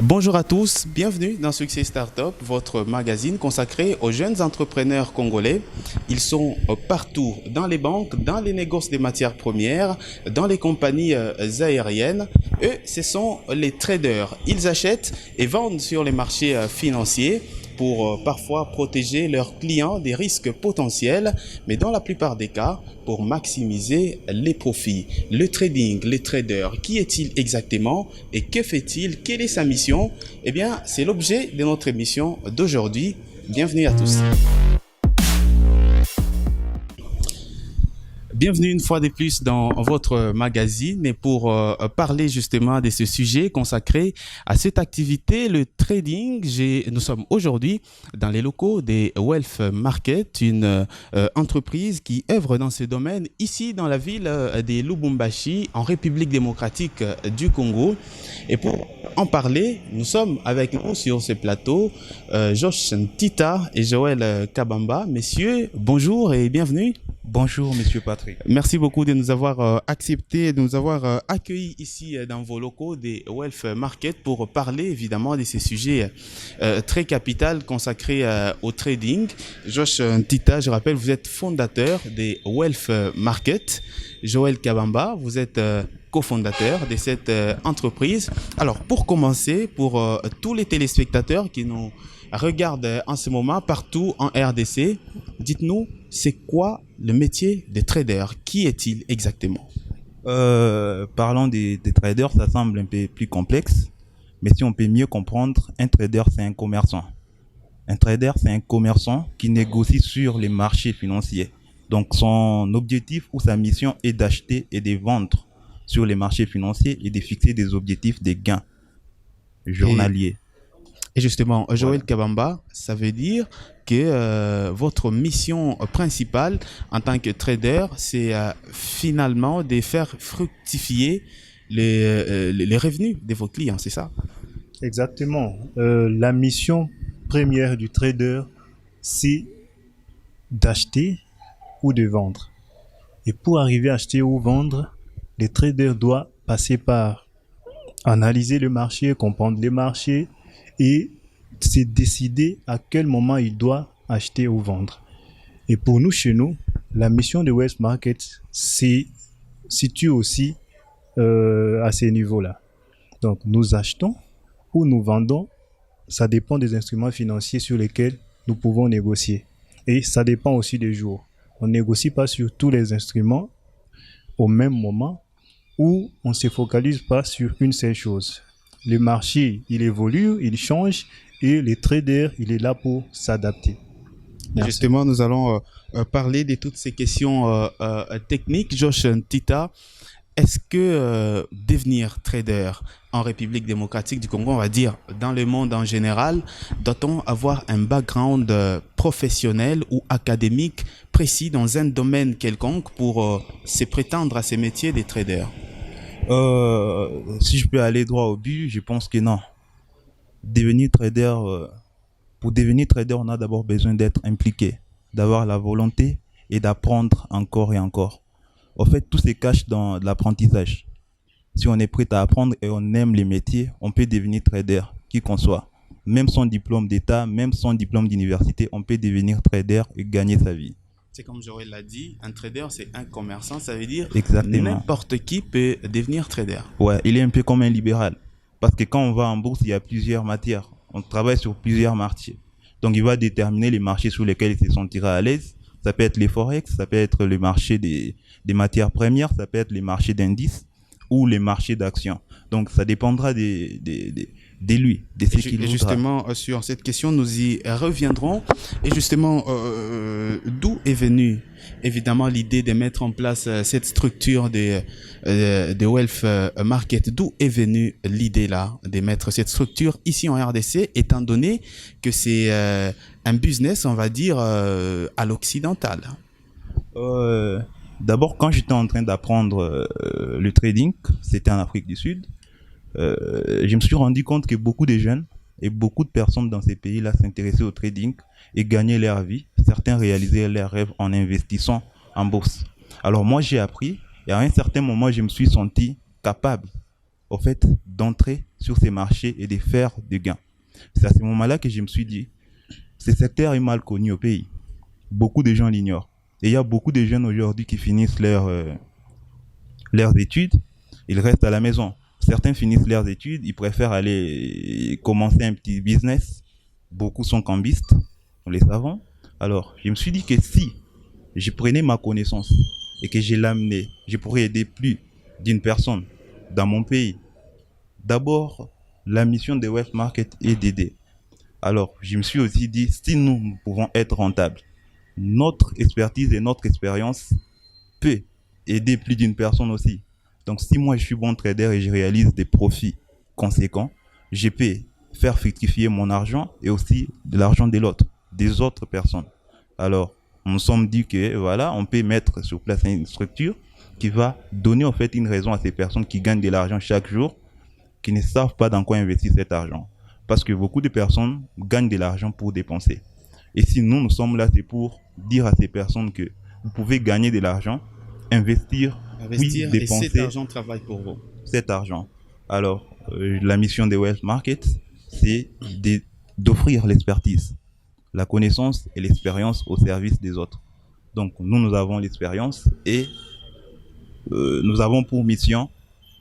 Bonjour à tous, bienvenue dans Succès Startup, votre magazine consacré aux jeunes entrepreneurs congolais. Ils sont partout, dans les banques, dans les négoces des matières premières, dans les compagnies aériennes. Eux, ce sont les traders. Ils achètent et vendent sur les marchés financiers pour parfois protéger leurs clients des risques potentiels, mais dans la plupart des cas, pour maximiser les profits. Le trading, les traders, qui est-il exactement et que fait-il? Quelle est sa mission? Eh bien, c'est l'objet de notre émission d'aujourd'hui. Bienvenue à tous. Bienvenue une fois de plus dans votre magazine et pour parler justement de ce sujet consacré à cette activité, le trading. Nous sommes aujourd'hui dans les locaux des Wealth Market, une entreprise qui œuvre dans ce domaine ici dans la ville de Lubumbashi en République démocratique du Congo. Et pour en parler, nous sommes avec nous sur ce plateau Josh Ntita et Joël Kabamba. Messieurs, bonjour et bienvenue. Bonjour, Monsieur Patrick. Merci beaucoup de nous avoir accepté, de nous avoir accueillis ici dans vos locaux des Wealth Market pour parler évidemment de ces sujets très capitaux consacrés au trading. Josh Ntita, je rappelle, vous êtes fondateur des Wealth Market. Joël Kabamba, vous êtes cofondateur de cette entreprise. Alors, pour commencer, pour tous les téléspectateurs qui nous regardent en ce moment partout en RDC, dites-nous, c'est quoi le métier de trader? Qui est-il exactement? Parlons des traders, ça semble un peu plus complexe, mais si on peut mieux comprendre, un trader, c'est un commerçant. Un trader, c'est un commerçant qui négocie sur les marchés financiers. Donc, son objectif ou sa mission est d'acheter et de vendre sur les marchés financiers et de fixer des objectifs de gains journaliers. Et justement, Joël Kabamba, ça veut dire que votre mission principale en tant que trader, c'est finalement de faire fructifier les revenus de vos clients, c'est ça? Exactement. La mission première du trader, c'est d'acheter ou de vendre. Et pour arriver à acheter ou vendre, le trader doit passer par analyser le marché, comprendre les marchés et c'est décider à quel moment il doit acheter ou vendre. Et pour nous, chez nous, la mission de Wealth Market se situe aussi à ces niveaux-là. Donc, nous achetons ou nous vendons, ça dépend des instruments financiers sur lesquels nous pouvons négocier. Et ça dépend aussi des jours. On ne négocie pas sur tous les instruments au même moment ou on ne se focalise pas sur une seule chose. Le marché, il évolue, il change et le trader, il est là pour s'adapter. Merci. Justement, nous allons parler de toutes ces questions techniques. Josh Ntita, est-ce que devenir trader en République démocratique du Congo, on va dire dans le monde en général, doit-on avoir un background professionnel ou académique précis dans un domaine quelconque pour se prétendre à ces métiers des traders? Si je peux aller droit au but, je pense que non. Devenir trader, pour devenir trader, on a d'abord besoin d'être impliqué, d'avoir la volonté et d'apprendre encore et encore. En fait, tout se cache dans l'apprentissage. Si on est prêt à apprendre et on aime les métiers, on peut devenir trader, qui qu'on soit. Même sans diplôme d'État, même sans diplôme d'université, on peut devenir trader et gagner sa vie. C'est comme Joël l'a dit, un trader, c'est un commerçant, ça veut dire n'importe qui peut devenir trader. Ouais, il est un peu comme un libéral. Parce que quand on va en bourse, il y a plusieurs matières. On travaille sur plusieurs marchés. Donc, il va déterminer les marchés sur lesquels il se sentira à l'aise. Ça peut être les forex, ça peut être le marché des matières premières, ça peut être les marchés d'indices ou les marchés d'actions. Donc, ça dépendra de lui, de ce qu'il voudra. Et justement, sur cette question, nous y reviendrons. Et justement, d'où est venue évidemment l'idée de mettre en place cette structure de Wealth Market? D'où est venue l'idée là de mettre cette structure ici en RDC, étant donné que c'est un business, on va dire, à l'occidental? D'abord, quand j'étais en train d'apprendre le trading, c'était en Afrique du Sud, je me suis rendu compte que beaucoup de jeunes et beaucoup de personnes dans ces pays-là s'intéressaient au trading et gagnaient leur vie. Certains réalisaient leurs rêves en investissant en bourse. Alors moi, j'ai appris et à un certain moment, je me suis senti capable au fait, d'entrer sur ces marchés et de faire des gains. C'est à ce moment-là que je me suis dit, ce secteur est mal connu au pays. Beaucoup de gens l'ignorent. Et il y a beaucoup de jeunes aujourd'hui qui finissent leurs études, ils restent à la maison. Certains finissent leurs études, ils préfèrent aller commencer un petit business. Beaucoup sont cambistes, nous les savons. Alors, je me suis dit que si je prenais ma connaissance et que je l'amenais, je pourrais aider plus d'une personne dans mon pays. D'abord, la mission de Wealth Market est d'aider. Alors, je me suis aussi dit, si nous pouvons être rentables, notre expertise et notre expérience peut aider plus d'une personne aussi. Donc, si moi je suis bon trader et je réalise des profits conséquents, je peux faire fructifier mon argent et aussi de l'argent de l'autre, des autres personnes. Alors, on nous sommes dit que voilà, on peut mettre sur place une structure qui va donner en fait une raison à ces personnes qui gagnent de l'argent chaque jour, qui ne savent pas dans quoi investir cet argent. Parce que beaucoup de personnes gagnent de l'argent pour dépenser. Et si nous sommes là, c'est pour dire à ces personnes que vous pouvez gagner de l'argent, investir, oui, et dépenser cet argent travaille pour vous. cet argent. Alors, la mission des Wealth Markets, c'est d'offrir l'expertise, la connaissance et l'expérience au service des autres. Donc, nous avons l'expérience et nous avons pour mission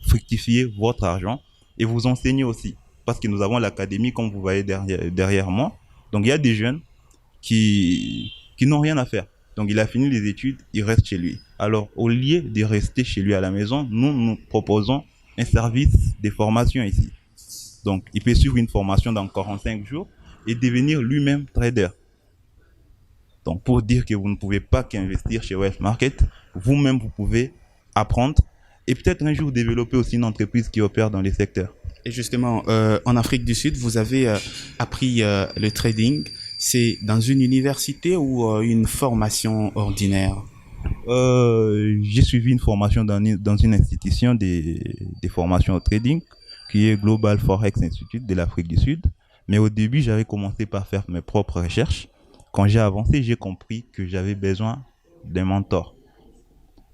fructifier votre argent et vous enseigner aussi. Parce que nous avons l'académie, comme vous voyez derrière moi. Donc, il y a des jeunes qui n'ont rien à faire. Donc, il a fini les études, il reste chez lui. Alors, au lieu de rester chez lui à la maison, nous proposons un service de formation ici. Donc, il peut suivre une formation dans 45 jours et devenir lui-même trader. Donc, pour dire que vous ne pouvez pas qu'investir chez Wealth Market, vous-même, vous pouvez apprendre et peut-être un jour développer aussi une entreprise qui opère dans les secteurs. Et justement, en Afrique du Sud, vous avez appris le trading. C'est dans une université ou une formation ordinaire? J'ai suivi une formation dans une institution des formations au trading qui est Global Forex Institute de l'Afrique du Sud. Mais au début, j'avais commencé par faire mes propres recherches. Quand j'ai avancé, j'ai compris que j'avais besoin d'un mentor.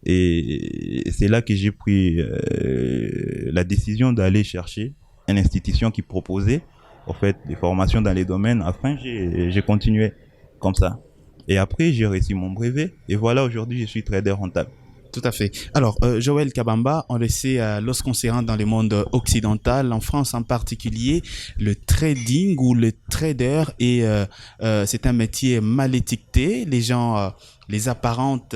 Et c'est là que j'ai pris la décision d'aller chercher une institution qui proposait en fait des formations dans les domaines. Enfin, j'ai continué comme ça. Et après, j'ai reçu mon brevet. Et voilà, aujourd'hui, je suis trader rentable. Tout à fait. Alors, Joël Kabamba, on le sait, lorsqu'on se rend dans le monde occidental, en France en particulier, le trading ou le trader c'est un métier mal étiqueté. Les gens les apparentent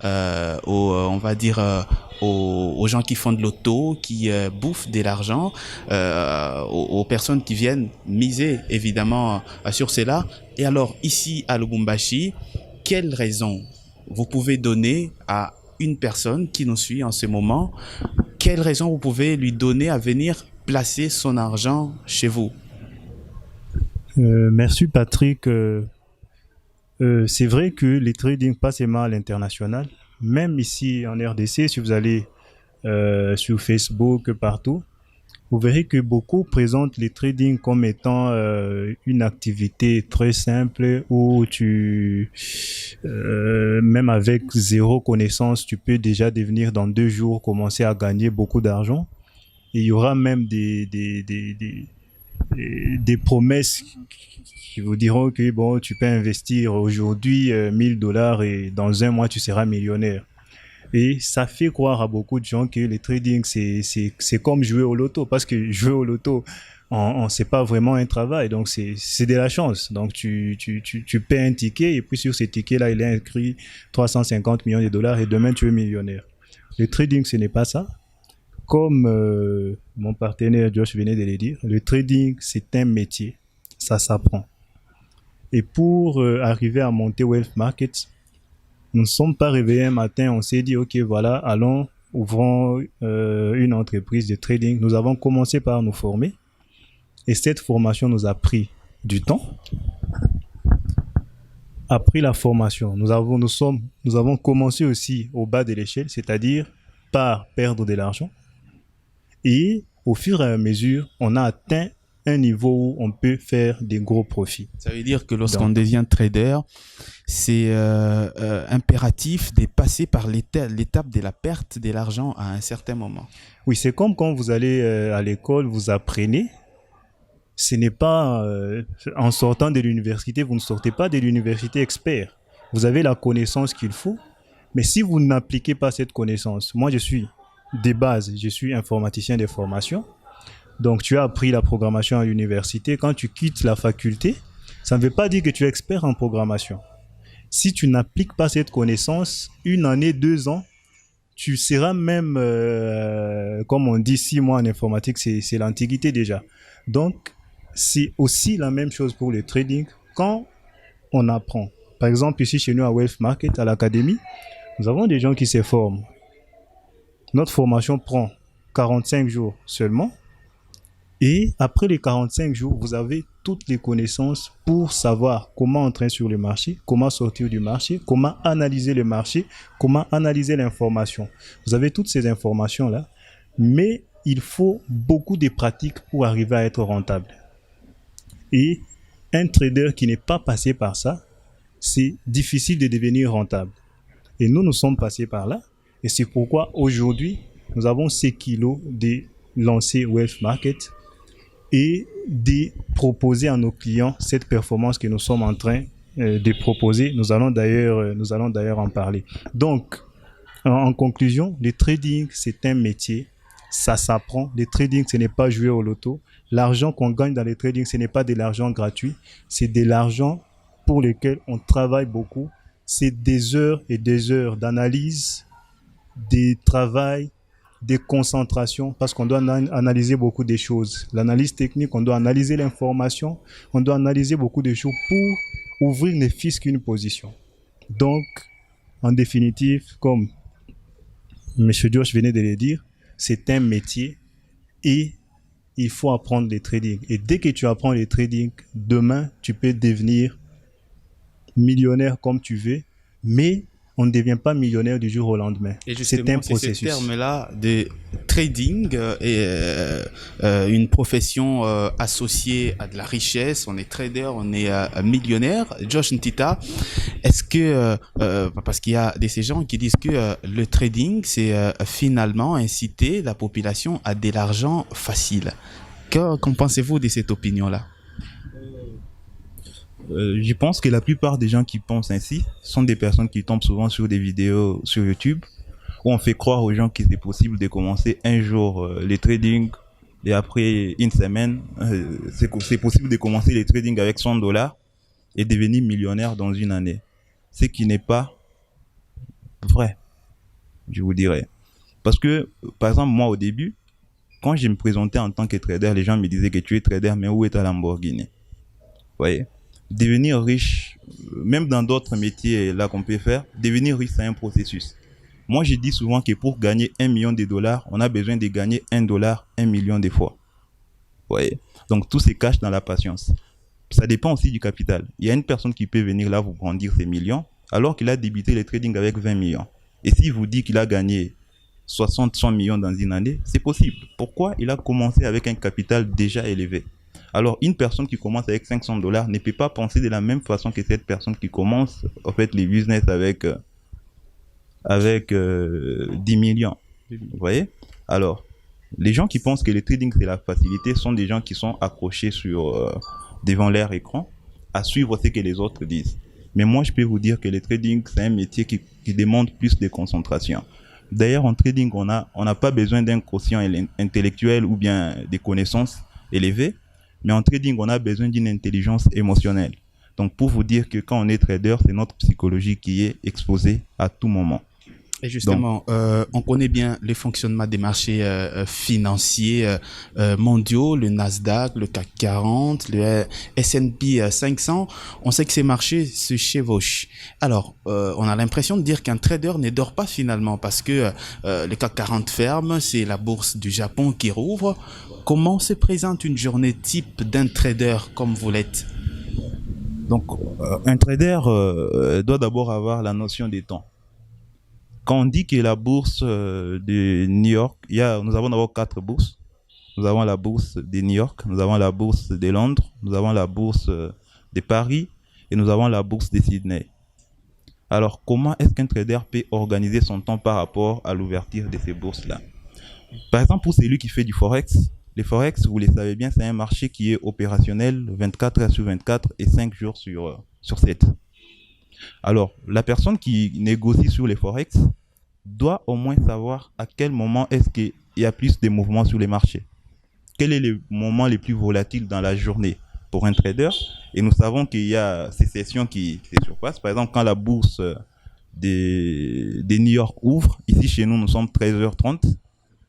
on va dire, aux gens qui font de l'auto, qui bouffent de l'argent, aux personnes qui viennent miser évidemment sur cela. Et alors, ici à Lubumbashi, quelles raisons vous pouvez donner à une personne qui nous suit en ce moment, quelle raison vous pouvez lui donner à venir placer son argent chez vous? Merci Patrick. C'est vrai que les trading pas seulement à l'international, même ici en RDC, si vous allez sur Facebook, partout, vous verrez que beaucoup présentent les trading comme étant une activité très simple où même avec zéro connaissance, tu peux déjà devenir dans 2 jours, commencer à gagner beaucoup d'argent. Et il y aura même des promesses qui vous diront que bon, tu peux investir aujourd'hui $1000 et dans 1 mois, tu seras millionnaire. Et ça fait croire à beaucoup de gens que le trading, c'est comme jouer au loto. Parce que jouer au loto, c'est pas vraiment un travail. Donc, c'est de la chance. Donc, tu paies un ticket et puis sur ce ticket-là, il est inscrit 350 millions de dollars et demain, tu es millionnaire. Le trading, ce n'est pas ça. Comme mon partenaire Josh venait de le dire, le trading, c'est un métier. Ça s'apprend. Et pour arriver à monter Wealth Markets, nous ne sommes pas réveillés un matin, on s'est dit, ok, voilà, allons, ouvrons une entreprise de trading. Nous avons commencé par nous former et cette formation nous a pris du temps. Après la formation, nous avons commencé aussi au bas de l'échelle, c'est-à-dire par perdre de l'argent. Et au fur et à mesure, on a atteint un niveau où on peut faire des gros profits. Ça veut dire que lorsqu'on devient trader, c'est impératif de passer par l'étape de la perte de l'argent à un certain moment. Oui, c'est comme quand vous allez à l'école, vous apprenez. Ce n'est pas en sortant de l'université, vous ne sortez pas de l'université expert. Vous avez la connaissance qu'il faut, mais si vous n'appliquez pas cette connaissance, moi je suis de base, je suis informaticien de formation. Donc tu as appris la programmation à l'université. Quand tu quittes la faculté, ça ne veut pas dire que tu es expert en programmation. Si tu n'appliques pas cette connaissance, 1 année, 2 ans, tu seras même, comme on dit, 6 mois en informatique, c'est l'antiquité déjà. Donc, c'est aussi la même chose pour le trading. Quand on apprend, par exemple ici chez nous à Wealth Market, à l'académie, nous avons des gens qui se forment. Notre formation prend 45 jours seulement. Et après les 45 jours, vous avez toutes les connaissances pour savoir comment entrer sur le marché, comment sortir du marché, comment analyser le marché, comment analyser l'information. Vous avez toutes ces informations-là, mais il faut beaucoup de pratiques pour arriver à être rentable. Et un trader qui n'est pas passé par ça, c'est difficile de devenir rentable. Et nous sommes passés par là. Et c'est pourquoi aujourd'hui, nous avons ces kilos de lancer Wealth Market et de proposer à nos clients cette performance que nous sommes en train de proposer. Nous allons d'ailleurs en parler. Donc, en conclusion, le trading, c'est un métier. Ça s'apprend. Le trading, ce n'est pas jouer au loto. L'argent qu'on gagne dans le trading, ce n'est pas de l'argent gratuit. C'est de l'argent pour lequel on travaille beaucoup. C'est des heures et des heures d'analyse, de travail, de concentration, parce qu'on doit analyser beaucoup de choses. L'analyse technique, on doit analyser l'information, on doit analyser beaucoup de choses pour ouvrir ne fût-ce qu'une position. Donc, en définitive, comme M. Josh venait de le dire, c'est un métier et il faut apprendre le trading. Et dès que tu apprends le trading, demain, tu peux devenir millionnaire comme tu veux, mais on ne devient pas millionnaire du jour au lendemain. Et justement, c'est un processus. C'est ce terme-là de trading est une profession associée à de la richesse. On est trader, on est millionnaire. Josh Ntita, est-ce que, parce qu'il y a ces gens qui disent que le trading, c'est finalement inciter la population à de l'argent facile. Qu'en pensez-vous de cette opinion-là? Je pense que la plupart des gens qui pensent ainsi sont des personnes qui tombent souvent sur des vidéos sur YouTube où on fait croire aux gens qu'il est possible de commencer un jour les trading et après une semaine, c'est possible de commencer les trading avec $100 et devenir millionnaire dans une année. Ce qui n'est pas vrai, je vous dirais. Parce que, par exemple, moi au début, quand je me présentais en tant que trader, les gens me disaient que tu es trader, mais où est ta Lamborghini? Vous voyez? Devenir riche, même dans d'autres métiers là qu'on peut faire, devenir riche, c'est un processus. Moi, je dis souvent que pour gagner $1 million, on a besoin de gagner $1, 1 million de fois. Vous voyez? Donc, tout se cache dans la patience. Ça dépend aussi du capital. Il y a une personne qui peut venir là vous brandir ses millions, alors qu'il a débuté le trading avec 20 millions. Et s'il vous dit qu'il a gagné 60, 100 millions dans une année, c'est possible. Pourquoi? Il a commencé avec un capital déjà élevé. Alors, une personne qui commence avec $500 ne peut pas penser de la même façon que cette personne qui commence, en fait, les business avec 10 millions. Vous voyez? Alors, les gens qui pensent que le trading, c'est la facilité, sont des gens qui sont accrochés devant leur écran à suivre ce que les autres disent. Mais moi, je peux vous dire que le trading, c'est un métier qui demande plus de concentration. D'ailleurs, en trading, on n'a pas besoin d'un quotient intellectuel ou bien des connaissances élevées. Mais en trading, on a besoin d'une intelligence émotionnelle. Donc, pour vous dire que quand on est trader, c'est notre psychologie qui est exposée à tout moment. Et justement, on connaît bien le fonctionnement des marchés financiers mondiaux, le Nasdaq, le CAC 40, le S&P 500. On sait que ces marchés se chevauchent. Alors, on a l'impression de dire qu'un trader ne dort pas finalement parce que le CAC 40 ferme, c'est la bourse du Japon qui rouvre. Comment se présente une journée type d'un trader comme vous l'êtes? Donc, un trader doit d'abord avoir la notion des temps. Quand on dit que la bourse de New York, nous avons d'abord 4 bourses. nous avons la bourse de New York, nous avons la bourse de Londres, nous avons la bourse de Paris et nous avons la bourse de Sydney. Alors, comment est-ce qu'un trader peut organiser son temps par rapport à l'ouverture de ces bourses-là? Par exemple, pour celui qui fait du Forex, les Forex, vous le savez bien, c'est un marché qui est opérationnel 24 heures sur 24 et 5 jours sur 7. Alors, la personne qui négocie sur les Forex doit au moins savoir à quel moment est-ce qu'il y a plus de mouvements sur les marchés. Quel est le moment le plus volatile dans la journée pour un trader? Et nous savons qu'il y a ces sessions qui se surpassent. Par exemple, quand la bourse de New York ouvre, ici chez nous, nous sommes 13h30,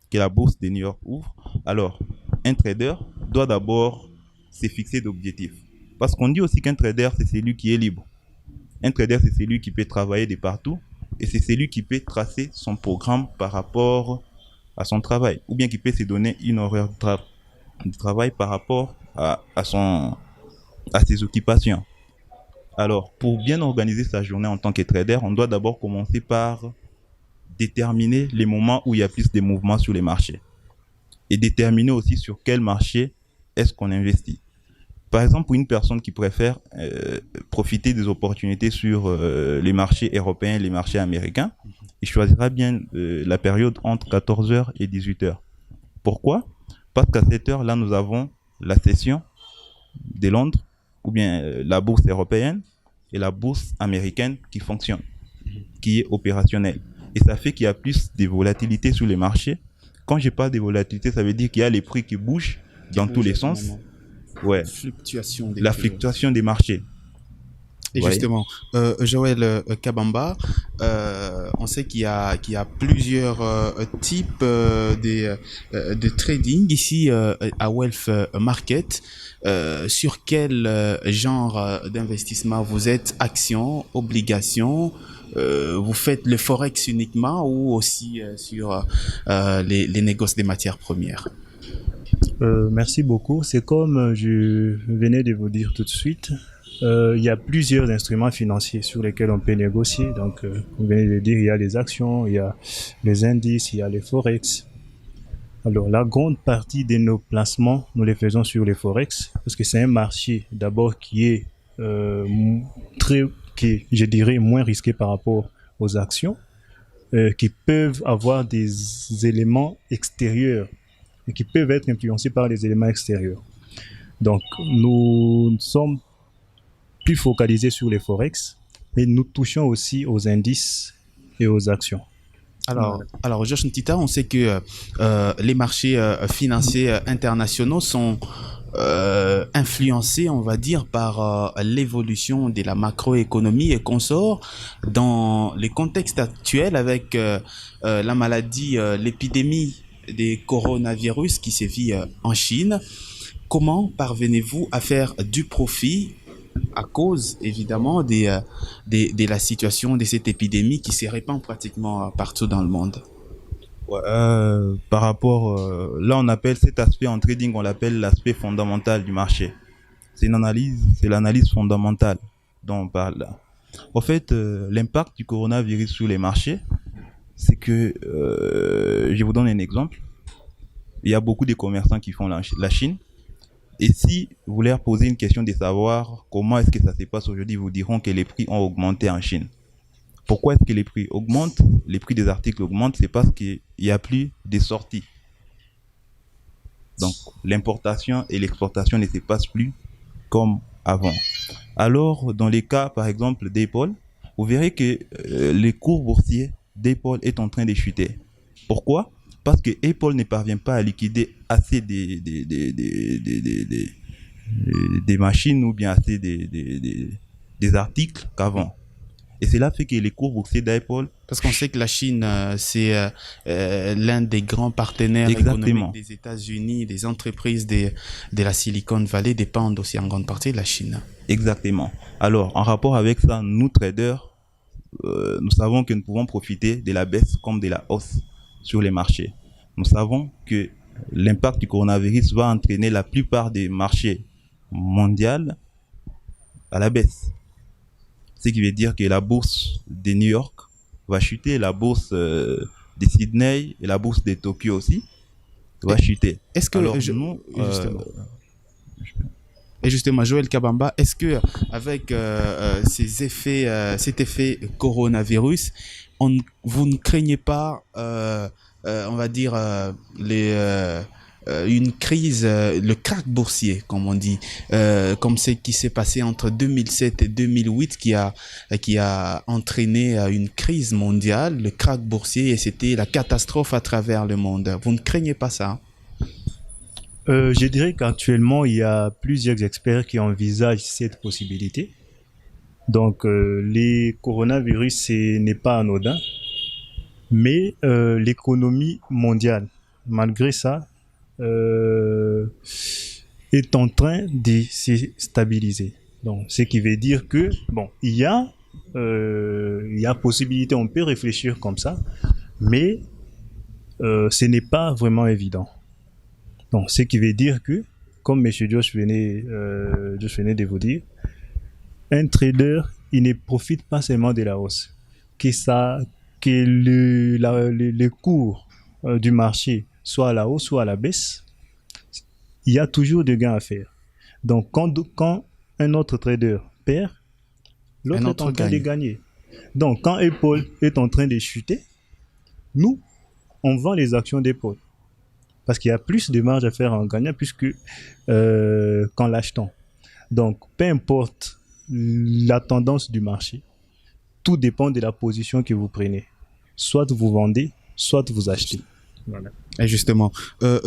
que la bourse de New York ouvre. Alors, un trader doit d'abord se fixer d'objectifs. Parce qu'on dit aussi qu'un trader, c'est celui qui est libre. Un trader, c'est celui qui peut travailler de partout et c'est celui qui peut tracer son programme par rapport à son travail ou bien qui peut se donner une horaire de travail par rapport à ses occupations. Alors, pour bien organiser sa journée en tant que trader, on doit d'abord commencer par déterminer les moments où il y a plus de mouvements sur les marchés et déterminer aussi sur quel marché est-ce qu'on investit. Par exemple, pour une personne qui préfère profiter des opportunités sur les marchés européens et les marchés américains, il choisira bien la période entre 14h et 18h. Pourquoi? Parce qu'à cette heure-là, nous avons la session de Londres, ou bien la bourse européenne et la bourse américaine qui fonctionne, qui est opérationnelle. Et ça fait qu'il y a plus de volatilité sur les marchés. Quand je parle de volatilité, ça veut dire qu'il y a les prix qui bougent dans tous les sens. Ouais. La fluctuation des marchés. Et justement, Joël Kabamba, on sait qu'il y a plusieurs types de trading ici à Wealth Market. Sur quel genre d'investissement vous êtes? Actions, obligations? Vous faites le forex uniquement ou aussi sur les négoces des matières premières? Merci beaucoup. C'est comme je venais de vous dire tout de suite. Il y a plusieurs instruments financiers sur lesquels on peut négocier. Donc, vous venez de dire, il y a les actions, il y a les indices, il y a les forex. Alors, la grande partie de nos placements, nous les faisons sur les forex parce que c'est un marché d'abord qui est je dirais, moins risqué par rapport aux actions, qui peuvent avoir des éléments extérieurs et qui peuvent être influencés par les éléments extérieurs. Donc, nous sommes plus focalisés sur les forex, mais nous touchons aussi aux indices et aux actions. Alors Josh Ntita, on sait que les marchés financiers internationaux sont influencés, on va dire, par l'évolution de la macroéconomie et consorts. Dans les contextes actuels avec la maladie, l'épidémie des coronavirus qui sévit en Chine, comment parvenez-vous à faire du profit à cause évidemment de la situation de cette épidémie qui se répand pratiquement partout dans le monde? Ouais, par rapport, là on appelle cet aspect en trading, on l'appelle l'aspect fondamental du marché. C'est l'analyse fondamentale dont on parle là. En fait, l'impact du coronavirus sur les marchés, c'est que, je vous donne un exemple. Il y a beaucoup de commerçants qui font la Chine. Et si vous leur posez une question de savoir comment est-ce que ça se passe aujourd'hui, ils vous diront que les prix ont augmenté en Chine. Pourquoi est-ce que les prix augmentent? Les prix des articles augmentent, c'est parce qu'il n'y a plus de sorties. Donc, l'importation et l'exportation ne se passent plus comme avant. Alors, dans les cas, par exemple, d'Apple, vous verrez que les cours boursiers d'Apple est en train de chuter. Pourquoi? Parce que Apple ne parvient pas à liquider assez des machines ou bien assez des articles qu'avant. Et cela fait que les cours boursiers d'Apple... Parce qu'on sait que la Chine, c'est l'un des grands partenaires économiques des États-Unis, des entreprises de la Silicon Valley dépendent aussi en grande partie de la Chine. Exactement. Alors, en rapport avec ça, nous traders, nous savons que nous pouvons profiter de la baisse comme de la hausse sur les marchés. Nous savons que l'impact du coronavirus va entraîner la plupart des marchés mondiaux à la baisse. Ce qui veut dire que la bourse de New York va chuter, la bourse de Sydney et la bourse de Tokyo aussi. va chuter. Est-ce que Alors, nous, et justement, Joël Kabamba, est-ce que avec ces effets, cet effet coronavirus, vous ne craignez pas, on va dire, une crise, le krach boursier, comme on dit, comme ce qui s'est passé entre 2007 et 2008, qui a entraîné une crise mondiale, le krach boursier, et c'était la catastrophe à travers le monde. Vous ne craignez pas ça? Je dirais qu'actuellement, il y a plusieurs experts qui envisagent cette possibilité. Donc, les coronavirus, ce n'est pas anodin, mais l'économie mondiale, malgré ça, est en train de se stabiliser. Donc, ce qui veut dire que, bon, il y a possibilité, on peut réfléchir comme ça, mais ce n'est pas vraiment évident. Donc, ce qui veut dire que, comme M. Josh venait de vous dire, un trader, il ne profite pas seulement de la hausse. Que le cours du marché soit à la hausse, soit à la baisse, il y a toujours des gains à faire. Donc, quand un autre trader perd, l'autre est en train de gagner. Donc, quand Apple est en train de chuter, nous, on vend les actions d'Apple. Parce qu'il y a plus de marge à faire en gagnant puisque qu'en l'achetant. Donc, peu importe la tendance du marché, tout dépend de la position que vous prenez. Soit vous vendez, soit vous achetez. Voilà. Et justement,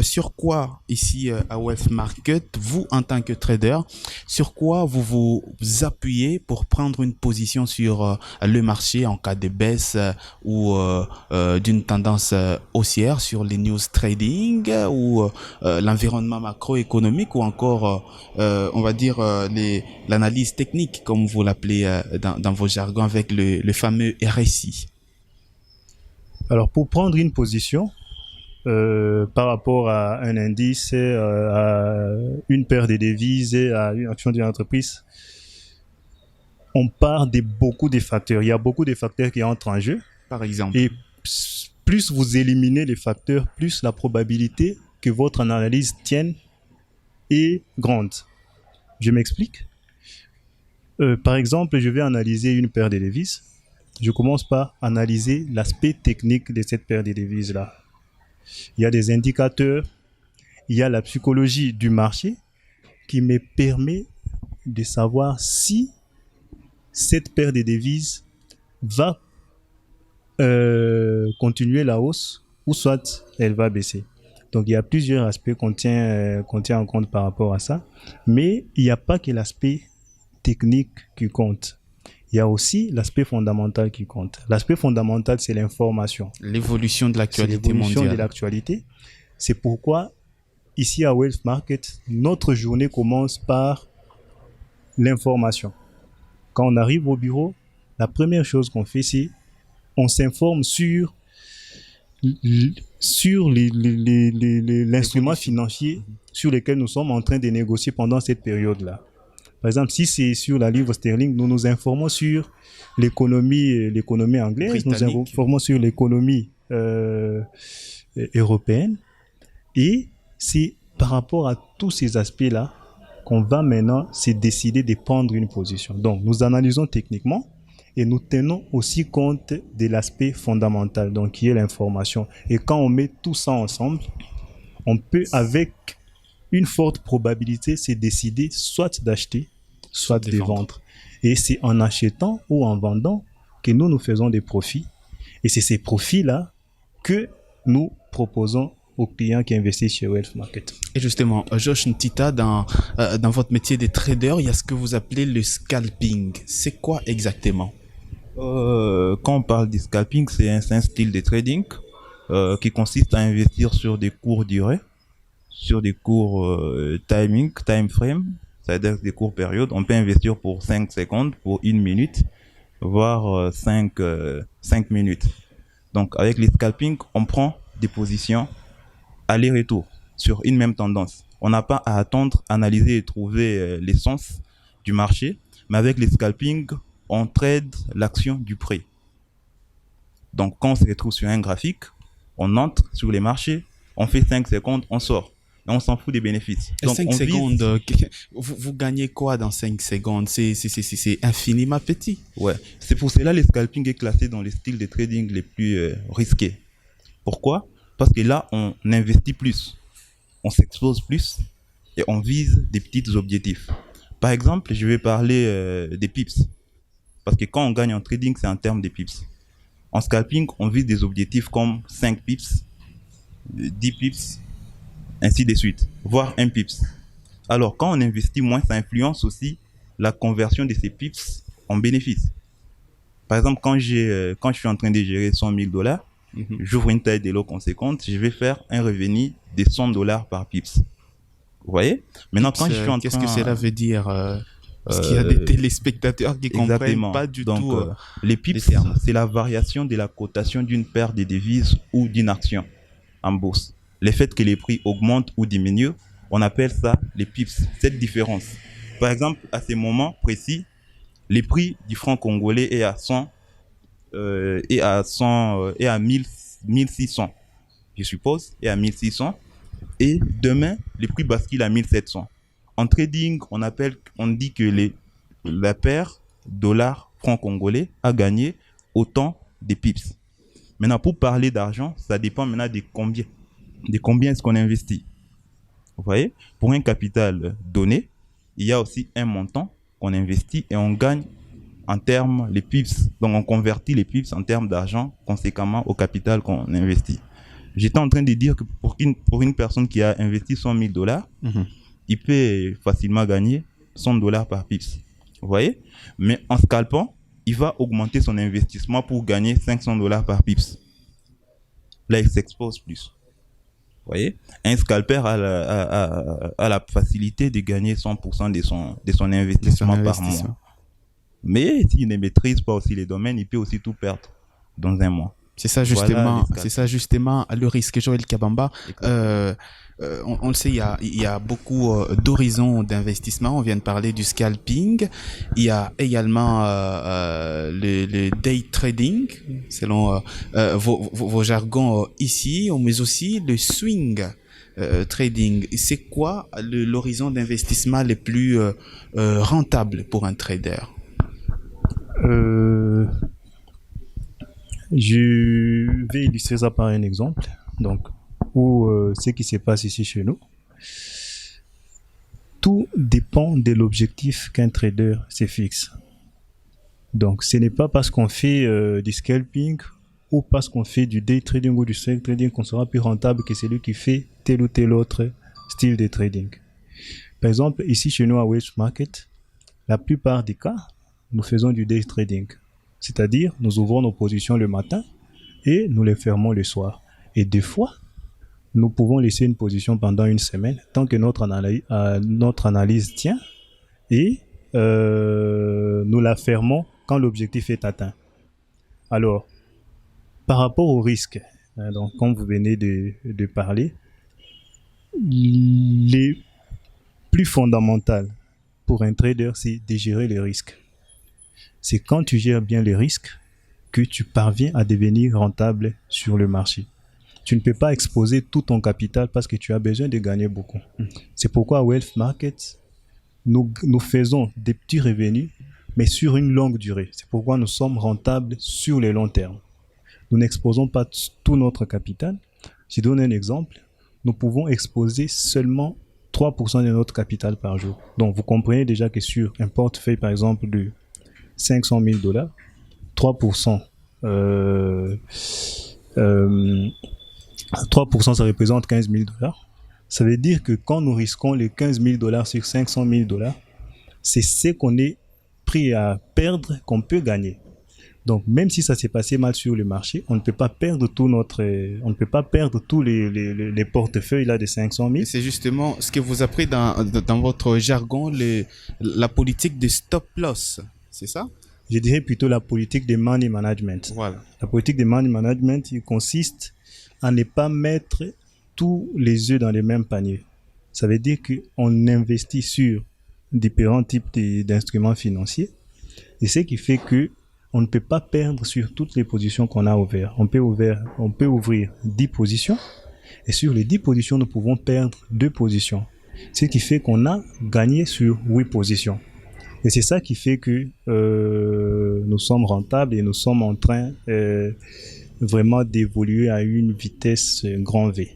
sur quoi ici à Wealth Market, vous en tant que trader, sur quoi vous vous appuyez pour prendre une position sur le marché en cas de baisse ou d'une tendance haussière, sur les news trading ou l'environnement macroéconomique ou encore, on va dire, l'analyse technique, comme vous l'appelez dans vos jargons, avec le fameux RSI? Alors, pour prendre une position, par rapport à un indice, à une paire de devises et à une action d'une entreprise, on part de beaucoup de facteurs. Il y a beaucoup de facteurs qui entrent en jeu. Par exemple. Et plus vous éliminez les facteurs, plus la probabilité que votre analyse tienne est grande. Je m'explique. Par exemple, je vais analyser une paire de devises. Je commence par analyser l'aspect technique de cette paire de devises-là. Il y a des indicateurs, il y a la psychologie du marché qui me permet de savoir si cette paire de devises va continuer la hausse ou soit elle va baisser. Donc il y a plusieurs aspects qu'on tient en compte par rapport à ça, mais il n'y a pas que l'aspect technique qui compte. Il y a aussi l'aspect fondamental qui compte. L'aspect fondamental, c'est l'information. L'évolution de l'actualité mondiale. L'évolution de l'actualité. C'est pourquoi, ici à Wealth Market, notre journée commence par l'information. Quand on arrive au bureau, la première chose qu'on fait, c'est on s'informe sur l'instrument financier sur lequel nous sommes en train de négocier pendant cette période-là. Par exemple, si c'est sur la livre sterling, nous nous informons sur l'économie anglaise, nous nous informons sur l'économie européenne. Et c'est par rapport à tous ces aspects-là qu'on va maintenant se décider de prendre une position. Donc, nous analysons techniquement et nous tenons aussi compte de l'aspect fondamental, donc qui est l'information. Et quand on met tout ça ensemble, on peut, avec une forte probabilité, se décider soit d'acheter, soit de vendre. Et c'est en achetant ou en vendant que nous faisons des profits. Et c'est ces profits-là que nous proposons aux clients qui investissent chez Wealth Market. Et justement, Josh Ntita, dans votre métier de trader, il y a ce que vous appelez le scalping. C'est quoi exactement? Quand on parle du scalping, c'est un style de trading qui consiste à investir sur des courts durées, sur des courts time frame, c'est-à-dire des courtes périodes. On peut investir pour 5 secondes, pour 1 minute, voire 5 minutes. Donc, avec les scalping, on prend des positions aller-retour sur une même tendance. On n'a pas à attendre, analyser et trouver l'essence du marché, mais avec les scalping, on trade l'action du prix. Donc, quand on se retrouve sur un graphique, on entre sur les marchés, On fait 5 secondes, on sort. Et on s'en fout des bénéfices. Donc, 5 on vise- secondes, vous gagnez quoi dans 5 secondes? C'est infiniment petit. Ouais. C'est pour cela que le scalping est classé dans les styles de trading les plus risqués. Pourquoi? Parce que là, on investit plus, on s'expose plus et on vise des petits objectifs. Par exemple, je vais parler des pips. Parce que quand on gagne en trading, c'est en termes de pips. En scalping, on vise des objectifs comme 5 pips, 10 pips, ainsi de suite, voire 1 pips. Alors, quand on investit moins, ça influence aussi la conversion de ces pips en bénéfices. Par exemple, quand je suis en train de gérer 100 000 $, j'ouvre une taille de lot conséquente, je vais faire un revenu de 100 $ par pips. Vous voyez? Maintenant, quand je suis en train... Qu'est-ce que cela veut dire? Parce qu'il y a des téléspectateurs qui comprennent Exactement. pas du Donc, tout les pips, les termes. c'est la variation de la cotation d'une paire de devises ou d'une action en bourse. Le fait que les prix augmentent ou diminuent, on appelle ça les pips, cette différence. Par exemple, à ces moments précis, le prix du franc congolais est à 100 et à 1600, je suppose, et à 1600. Et demain, le prix bascule à 1700. En trading, on dit que la paire dollar-franc congolais a gagné autant de pips. Maintenant, pour parler d'argent, ça dépend maintenant de combien est-ce qu'on investit. Vous voyez? Pour un capital donné, il y a aussi un montant qu'on investit et on gagne en termes les pips. Donc, on convertit les pips en termes d'argent conséquemment au capital qu'on investit. J'étais en train de dire que pour une personne qui a investi 100 000 $, il peut facilement gagner 100 $ par pips. Vous voyez? Mais en scalpant, il va augmenter son investissement pour gagner 500 $ par pips. Là, il s'expose plus. Vous voyez? Un scalper a la facilité de gagner 100% de son investissement par mois. Mais s'il ne maîtrise pas aussi les domaines, il peut aussi tout perdre dans un mois. C'est ça justement le risque. Joël Kabamba, on le sait, il y a beaucoup d'horizons d'investissement. On vient de parler du scalping. Il y a également le day trading, selon vos jargons ici, mais aussi le swing trading. C'est quoi l'horizon d'investissement le plus rentable pour un trader? Je vais illustrer ça par un exemple. Donc, où ce qui se passe ici chez nous, tout dépend de l'objectif qu'un trader se fixe. Donc, ce n'est pas parce qu'on fait du scalping ou parce qu'on fait du day trading ou du swing trading qu'on sera plus rentable que celui qui fait tel ou tel autre style de trading. Par exemple, ici chez nous à Wealth Market, la plupart des cas, nous faisons du day trading. C'est-à-dire, nous ouvrons nos positions le matin et nous les fermons le soir. Et des fois, nous pouvons laisser une position pendant une semaine tant que notre analyse tient et nous la fermons quand l'objectif est atteint. Alors, par rapport au risque, donc comme vous venez de parler, les plus fondamentales pour un trader, c'est de gérer les risques. C'est quand tu gères bien les risques que tu parviens à devenir rentable sur le marché. Tu ne peux pas exposer tout ton capital parce que tu as besoin de gagner beaucoup. C'est pourquoi à Wealth Market, nous faisons des petits revenus, mais sur une longue durée. C'est pourquoi nous sommes rentables sur le long terme. Nous n'exposons pas tout notre capital. Je donne un exemple. Nous pouvons exposer seulement 3% de notre capital par jour. Donc, vous comprenez déjà que sur un portefeuille, par exemple, de 500 000 $, 3%, 3%, ça représente 15 000 $. Ça veut dire que quand nous risquons les 15 000 $ sur 500 000 $, c'est ce qu'on est prêt à perdre qu'on peut gagner. Donc, même si ça s'est passé mal sur le marché, on ne peut pas perdre tous les portefeuilles là de 500 000. Et c'est justement ce que vous appelez dans votre jargon la politique de stop loss, c'est ça? Je dirais plutôt la politique de money management. Voilà. La politique de money management, il consiste à ne pas mettre tous les œufs dans le même panier. Ça veut dire qu'on investit sur différents types d'instruments financiers et ce qui fait que on ne peut pas perdre sur toutes les positions qu'on a ouvertes. On peut ouvrir 10 positions Et sur les 10 positions, nous pouvons perdre 2 positions. Ce qui fait qu'on a gagné sur 8 positions. Et c'est ça qui fait que nous sommes rentables et nous sommes en train vraiment d'évoluer à une vitesse grand V.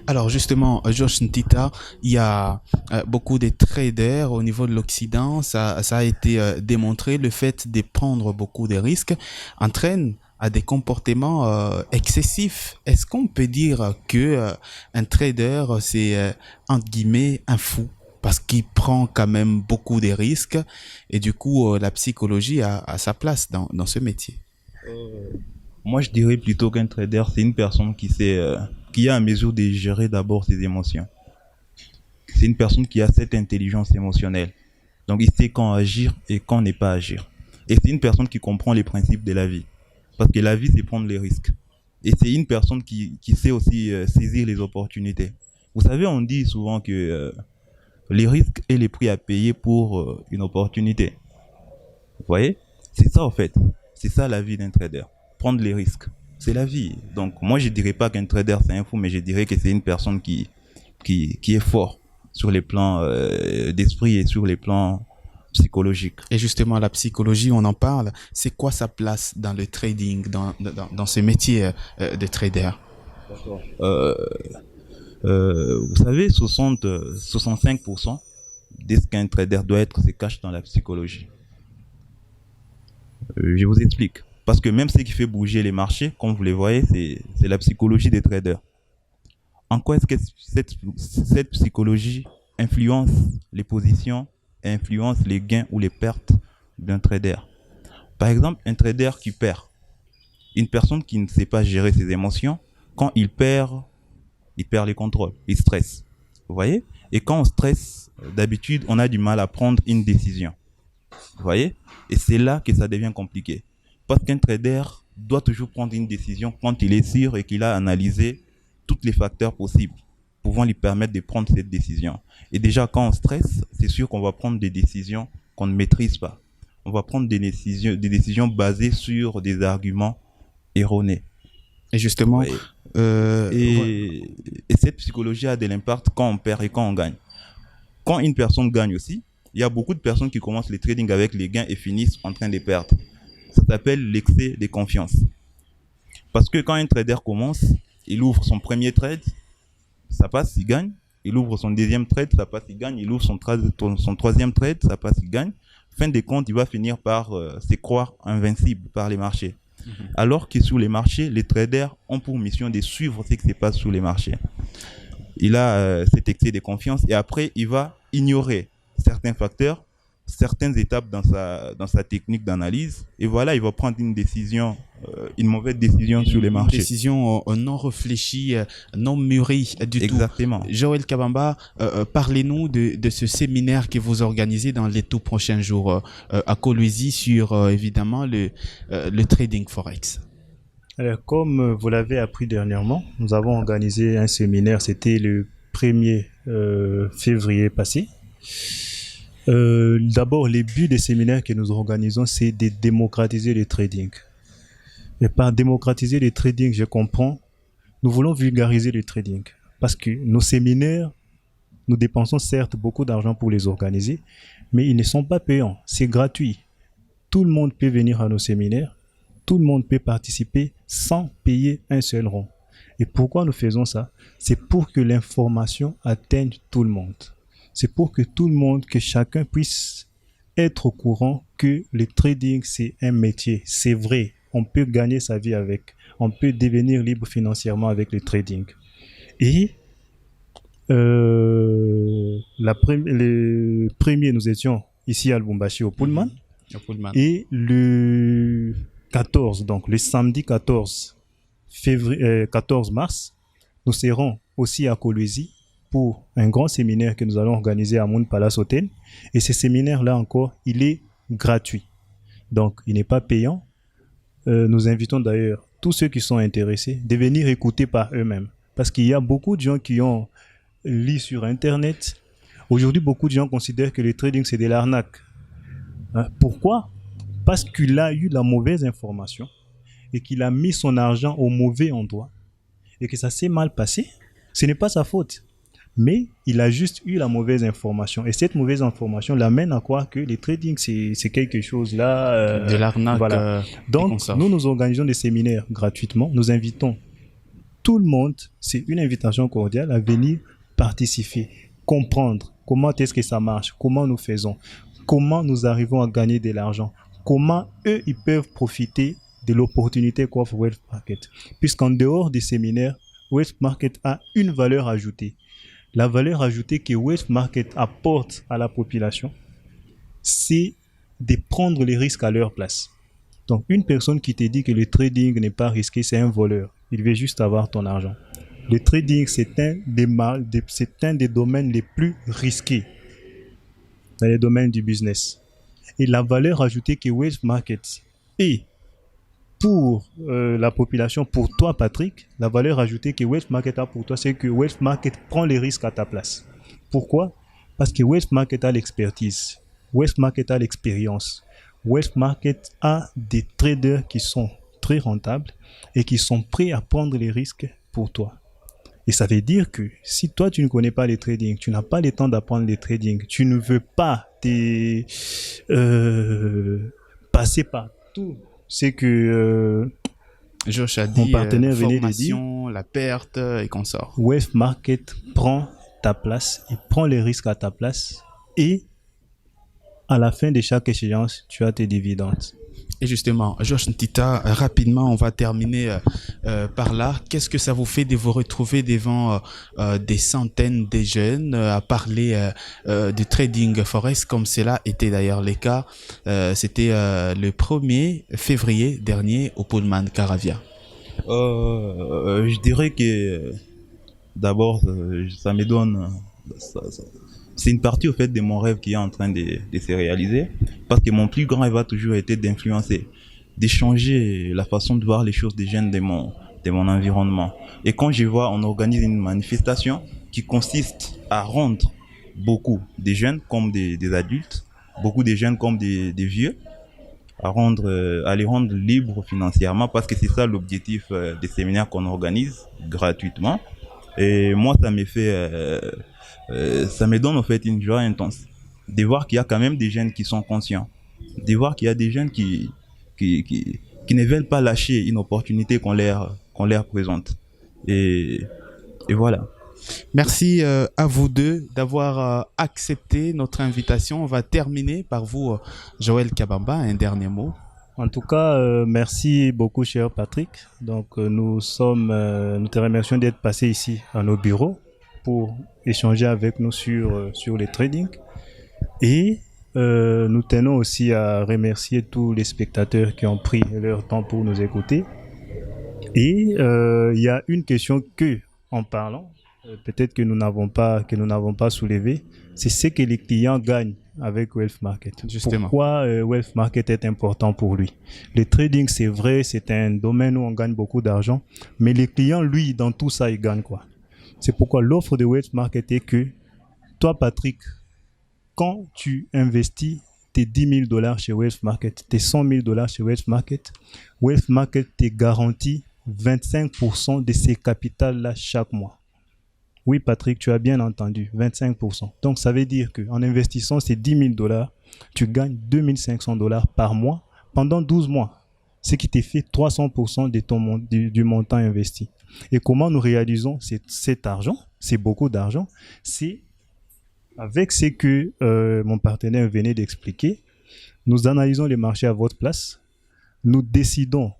Alors justement, Georges Ntita, il y a beaucoup de traders au niveau de l'Occident, ça a été démontré, le fait de prendre beaucoup de risques entraîne à des comportements excessifs. Est-ce qu'on peut dire que un trader, c'est entre guillemets un fou? Parce qu'il prend quand même beaucoup de risques et du coup, la psychologie a sa place dans ce métier. Moi, je dirais plutôt qu'un trader, c'est une personne qui a à mesure de gérer d'abord ses émotions. C'est une personne qui a cette intelligence émotionnelle. Donc, il sait quand agir et quand ne pas agir. Et c'est une personne qui comprend les principes de la vie. Parce que la vie, c'est prendre les risques. Et c'est une personne qui sait aussi saisir les opportunités. Vous savez, on dit souvent que les risques et les prix à payer pour une opportunité. Vous voyez? C'est ça, en fait. C'est ça la vie d'un trader. Prendre les risques. C'est la vie. Donc, moi, je dirais pas qu'un trader, c'est un fou, mais je dirais que c'est une personne qui est fort sur les plans d'esprit et sur les plans psychologiques. Et justement, la psychologie, on en parle. C'est quoi sa place dans le trading, dans ce métier de trader? Vous savez, 65% de ce qu'un trader doit être se cache dans la psychologie. Je vous explique. Parce que même ce qui fait bouger les marchés, comme vous les voyez, c'est la psychologie des traders. En quoi est-ce que cette psychologie influence les positions, influence les gains ou les pertes d'un trader? Par exemple, un trader qui perd, une personne qui ne sait pas gérer ses émotions, quand il perd les contrôles, il stresse. Vous voyez? Et quand on stresse, d'habitude, on a du mal à prendre une décision. Vous voyez? Et c'est là que ça devient compliqué. Parce qu'un trader doit toujours prendre une décision quand il est sûr et qu'il a analysé tous les facteurs possibles pouvant lui permettre de prendre cette décision. Et déjà, quand on stresse, c'est sûr qu'on va prendre des décisions qu'on ne maîtrise pas. On va prendre des décisions basées sur des arguments erronés. Et justement, et cette psychologie a de l'impact quand on perd et quand on gagne. Quand une personne gagne aussi, il y a beaucoup de personnes qui commencent le trading avec les gains et finissent en train de perdre. Ça s'appelle l'excès de confiance. Parce que quand un trader commence, il ouvre son premier trade, ça passe, il gagne. Il ouvre son deuxième trade, ça passe, il gagne. Il ouvre son troisième trade, ça passe, il gagne. Fin de compte, il va finir par se croire invincible par les marchés. Alors que sur les marchés, les traders ont pour mission de suivre ce qui se passe sur les marchés. Il a cet excès de confiance et après, il va ignorer certains facteurs, certaines étapes dans sa technique d'analyse. Et voilà, il va prendre une décision, une mauvaise décision sur les marchés. Une décision non réfléchie, non mûrie du tout. Exactement. Joël Kabamba, parlez-nous de ce séminaire que vous organisez dans les tout prochains jours à Kolwezi sur évidemment le trading forex. Alors, comme vous l'avez appris dernièrement, nous avons organisé un séminaire, c'était le 1er février passé. D'abord, le but des séminaires que nous organisons, c'est de démocratiser le trading. Et par démocratiser le trading, je comprends, nous voulons vulgariser le trading. Parce que nos séminaires, nous dépensons certes beaucoup d'argent pour les organiser, mais ils ne sont pas payants, c'est gratuit. Tout le monde peut venir à nos séminaires, tout le monde peut participer sans payer un seul rond. Et pourquoi nous faisons ça? C'est pour que l'information atteigne tout le monde. C'est pour que tout le monde, que chacun puisse être au courant que le trading, c'est un métier. C'est vrai, on peut gagner sa vie avec. On peut devenir libre financièrement avec le trading. Et le premier, nous étions ici à Lubumbashi au Pullman. Et le 14, donc le samedi 14 mars, nous serons aussi à Kolwezi pour un grand séminaire que nous allons organiser à Moon Palace Hotel. Et ce séminaire-là encore, il est gratuit. Donc, il n'est pas payant. Nous invitons d'ailleurs tous ceux qui sont intéressés de venir écouter par eux-mêmes. Parce qu'il y a beaucoup de gens qui ont lu sur Internet. Aujourd'hui, beaucoup de gens considèrent que le trading, c'est de l'arnaque. Pourquoi? Parce qu'il a eu la mauvaise information et qu'il a mis son argent au mauvais endroit et que ça s'est mal passé. Ce n'est pas sa faute. Mais il a juste eu la mauvaise information. Et cette mauvaise information l'amène à croire que le trading, c'est quelque chose là. De l'arnaque. Voilà. Donc, nous organisons des séminaires gratuitement. Nous invitons tout le monde. C'est une invitation cordiale à venir participer, comprendre comment est-ce que ça marche, comment nous faisons, comment nous arrivons à gagner de l'argent, comment eux, ils peuvent profiter de l'opportunité qu'offre Wealth Market. Puisqu'en dehors des séminaires, Wealth Market a une valeur ajoutée. La valeur ajoutée que Wealth Market apporte à la population, c'est de prendre les risques à leur place. Donc, une personne qui te dit que le trading n'est pas risqué, c'est un voleur. Il veut juste avoir ton argent. Le trading, c'est un des domaines les plus risqués dans les domaines du business. Et la valeur ajoutée que Wealth Market est pour la population, pour toi Patrick, la valeur ajoutée que Wealth Market a pour toi, c'est que Wealth Market prend les risques à ta place. Pourquoi? Parce que Wealth Market a l'expertise, Wealth Market a l'expérience, Wealth Market a des traders qui sont très rentables et qui sont prêts à prendre les risques pour toi. Et ça veut dire que si toi tu ne connais pas les trading, tu n'as pas le temps d'apprendre les trading, tu ne veux pas passer par tout ce que Josh a dit, mon partenaire venait de dire, la perte et qu'on sort. Wealth Market prend ta place, il prend les risques à ta place et à la fin de chaque échéance, tu as tes dividendes. Et justement, Josh Ntita, rapidement, on va terminer par là. Qu'est-ce que ça vous fait de vous retrouver devant des centaines de jeunes à parler de trading forex, comme cela était d'ailleurs le cas. C'était le 1er février dernier au Pullman Caravia. Je dirais que d'abord, ça me donne... C'est une partie au fait de mon rêve qui est en train de se réaliser, parce que mon plus grand rêve a toujours été d'influencer, d'échanger la façon de voir les choses des jeunes de mon environnement. Et quand je vois, on organise une manifestation qui consiste à rendre beaucoup des jeunes comme des adultes, beaucoup des jeunes comme des vieux, à les rendre libres financièrement, parce que c'est ça l'objectif des séminaires qu'on organise gratuitement. Et moi, ça me fait... ça me donne en fait une joie intense de voir qu'il y a quand même des jeunes qui sont conscients, de voir qu'il y a des jeunes qui ne veulent pas lâcher une opportunité qu'on leur présente. Et voilà. Merci à vous deux d'avoir accepté notre invitation. On va terminer par vous, Joël Kabamba, un dernier mot. En tout cas, merci beaucoup, cher Patrick. Donc, nous te remercions d'être passé ici à nos bureaux pour échanger avec nous sur les trading. Et nous tenons aussi à remercier tous les spectateurs qui ont pris leur temps pour nous écouter. Et il y a une question que, en parlant, peut-être que nous n'avons pas soulevé, c'est ce que les clients gagnent avec Wealth Market. Justement. Pourquoi Wealth Market est important pour lui? Le trading, c'est vrai, c'est un domaine où on gagne beaucoup d'argent, mais les clients, lui, dans tout ça, ils gagnent quoi? C'est pourquoi l'offre de Wealth Market est que toi, Patrick, quand tu investis tes 10 000 $ chez Wealth Market, tes 100 000 $ chez Wealth Market te garantit 25% de ces capitales-là chaque mois. Oui, Patrick, tu as bien entendu, 25%. Donc, ça veut dire qu'en investissant ces 10 000 $, tu gagnes 2 500 $ par mois pendant 12 mois, ce qui te fait 300% du montant investi. Et comment nous réalisons cet argent? C'est beaucoup d'argent. C'est avec ce que mon partenaire venait d'expliquer. Nous analysons les marchés à votre place. Nous décidons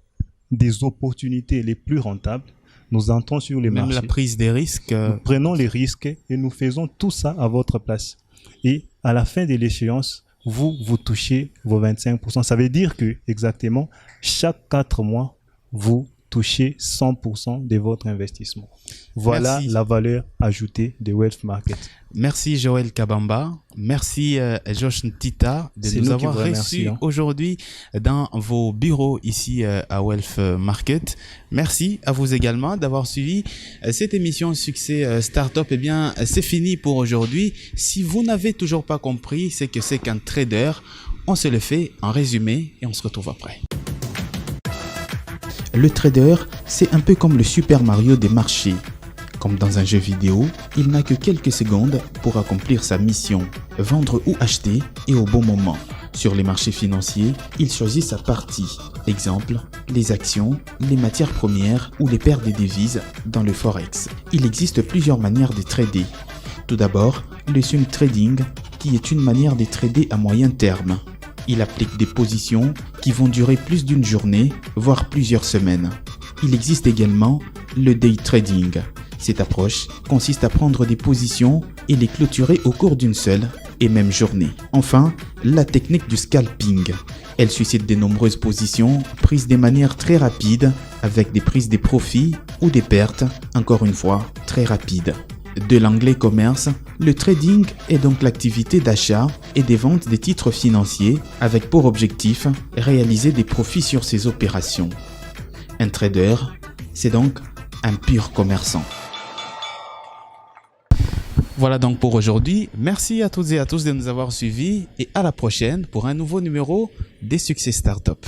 des opportunités les plus rentables. Nous entrons sur les marchés. Même la prise des risques. Nous prenons les risques et nous faisons tout ça à votre place. Et à la fin de l'échéance, vous touchez vos 25%. Ça veut dire que, exactement, chaque 4 mois, vous touchez 100% de votre investissement. Voilà. Merci. La valeur ajoutée de Wealth Market. Merci Joël Kabamba. Merci Josh Ntita de nous avoir reçus aujourd'hui dans vos bureaux ici à Wealth Market. Merci à vous également d'avoir suivi cette émission Succès Startup. Eh bien, c'est fini pour aujourd'hui. Si vous n'avez toujours pas compris ce que c'est qu'un trader, on se le fait en résumé et on se retrouve après. Le trader, c'est un peu comme le Super Mario des marchés. Comme dans un jeu vidéo, il n'a que quelques secondes pour accomplir sa mission, vendre ou acheter et au bon moment. Sur les marchés financiers, il choisit sa partie. Exemple, les actions, les matières premières ou les paires de devises dans le forex. Il existe plusieurs manières de trader. Tout d'abord, le swing trading, qui est une manière de trader à moyen terme. Il applique des positions qui vont durer plus d'une journée, voire plusieurs semaines. Il existe également le day trading. Cette approche consiste à prendre des positions et les clôturer au cours d'une seule et même journée. Enfin, la technique du scalping. Elle suscite de nombreuses positions prises de manière très rapide avec des prises de profits ou des pertes, encore une fois, très rapides. De l'anglais commerce, le trading est donc l'activité d'achat et de vente des titres financiers avec pour objectif réaliser des profits sur ces opérations. Un trader, c'est donc un pur commerçant. Voilà donc pour aujourd'hui. Merci à toutes et à tous de nous avoir suivis et à la prochaine pour un nouveau numéro des Succès Startup.